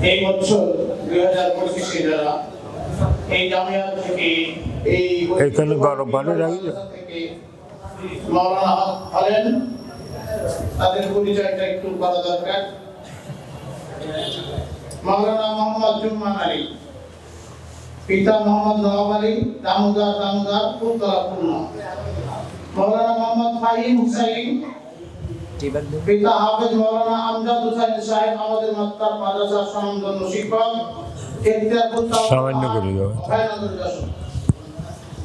এই বছর 2025 যারা এই জামিয়া থেকে এইখানে গরম পানি রাখি থেকে মাওলানা হলেন, তাদের পরিচয়টা একটু করা দরকার। মাওলানা মোহাম্মদ জুম্মান আলী, পিতা মোহাম্মদ নওয়াব আলী দামোদর ফুলতলা খুলনা। মাওলানা মোহাম্মদ ফাহিম হুসাইন, পিতা হাফেজ মাওলানা আমজাদ হুসাইন সাহেব, আমাদের মাত্তার মাদ্রাসার স্বনামধন্য শিক্ষক। সামান্য করে যাবে।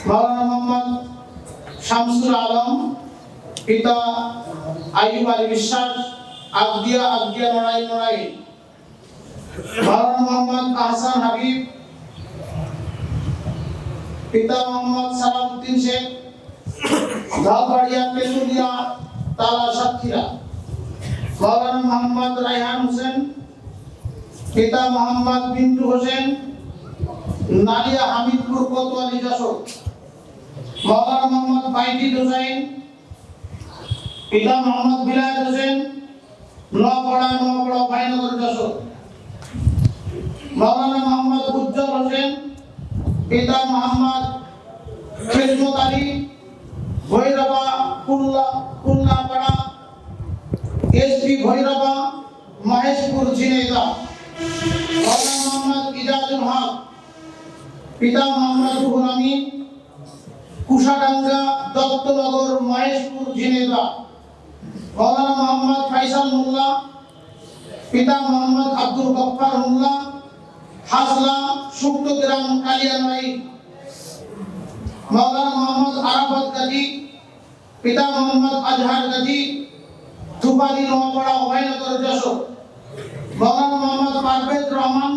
মাওলানা মোহাম্মদ শামসুল আলম, পিতা আইয়ুব আলী বিশ্বাস, আগদিয়া নড়াই। মাওলানা মোহাম্মদ আহসান হাবিব, পিতা মোহাম্মদ সালাউদ্দিন শেখ, ধালবাড়িয়া পেটুলিয়া তালা সাতক্ষীরা। মাওলানা মোহাম্মদ রায়হান হোসেন, পিতা মোহাম্মদ বিন্টু হোসেন, নালিয়া হামিদপুর কোতোয়ালি যশোর। মাওলানা মোহাম্মদ বাইজিদ হোসেন, পিতা মোহাম্মদ বিলাল হোসেন, নোয়াপাড়া বাইনগর যশোর। মাওলানা মোহাম্মদ উজ্জ্বল হোসেন, পিতা মোহাম্মদ খেজমত আলী, ভৈরবা কুল্লাপাড়া এসপি ভৈরবা মহেশপুর ঝিনাইদহ। মাওলানা মোহাম্মদ ইজাজুল হক, পিতা মোহাম্মদ রুহুল আমিন, কুশাডাঙ্গা দত্তনগর মহেশপুর ঝিনাইদহ। মাওলানা মোহাম্মদ ফাইসাল মোল্লা, পিতা মোহাম্মদ আব্দুল গফফার মোল্লা, হাসলা শুক্তগ্রাম কালিয়ানাই। মাওলানা মোহাম্মদ আরাফাত গাজী, পিতা মোহাম্মদ আজহার গাজী, ধুপালি নোয়াপাড়া অভয়নগর যশোর। মাওলানা মোহাম্মদ পারভেজ রহমান,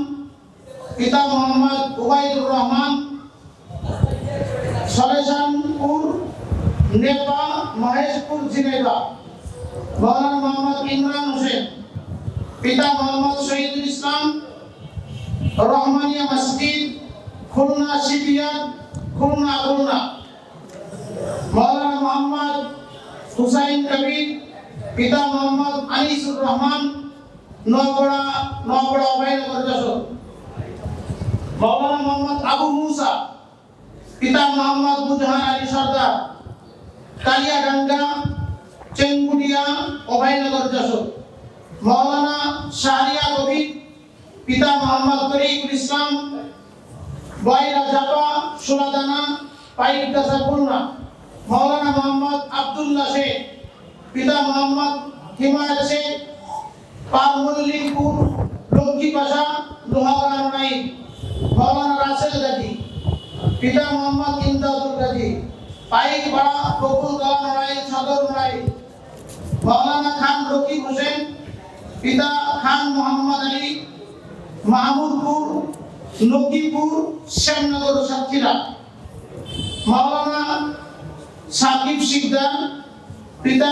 পিতা মোহাম্মদ উবাইদুর রহমান, সরেশানপুর নেপা মহেশপুর ঝিনাইদহ। মাওলানা মোহাম্মদ ইমরান হোসেন, পিতা মোহাম্মদ শহীদুল ইসলাম, রহমানিয়া মসজিদ খুলনা শিবিয়ার খুলনা। মাওলানা মোহাম্মদ হুসাইন কবির, পিতা মোহাম্মদ আনিসুর রহমান, নোয়াপাড়া অভয়নগর যশোর। মাওলানা মোহাম্মদ আবু মুসা, পিতা মোহাম্মদ মুজহার আলী সরদার, কালিয়াডাঙ্গা চেঙ্গুড়িয়া অভয়নগর যশোর। মাওলানা শাহরিয়া কবির, পিতা মোহাম্মদ তরিকুল ইসলাম, বয়রা জাপা সুলাদানা পাইকগাছা খুলনা। মাওলানা মোহাম্মদ আব্দুল্লাহ শেখ, পিতা মোহাম্মদ হিমায়ত শেখ, পারমল্লিকপুর লক্ষ্মীপাশা লোহাগাড়া নাইক। মাওলানা রাসেল গাজী, পিতা মোহাম্মদ ইমদাদুল গাজী, পাইকপাড়া বকুলতলা নড়াইল সদর নড়াইল। মাওলানা খান রকিব হোসেন, পিতা খান মোহাম্মদ আলী, মাহমুদপুর নকিপুর শ্যামনগর সাতক্ষীরা। মাওলানা সাকিব শিকদার, পিতা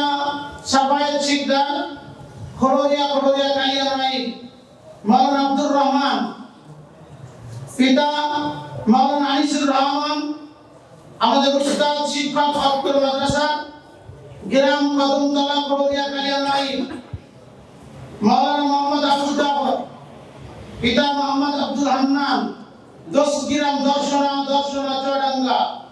সাফায়েত শিকদার, খড়দিয়া কালিয়ানাইল। মাওলানা আব্দুর রহমান, পিতা মাওলানা আনিসুর রহমান, আমাদের উস্তাদ শিক্ষক অক্টর মাদ্রাসা গ্রাম কদমতলা খড়দিয়া কালিয়ানাইল। মাওলানা মোহাম্মদ আবু জাফর, পিতা মোহাম্মদ আব্দুল হান্নান, 10 গ্রাম দর্শনা চুয়াডাঙ্গা।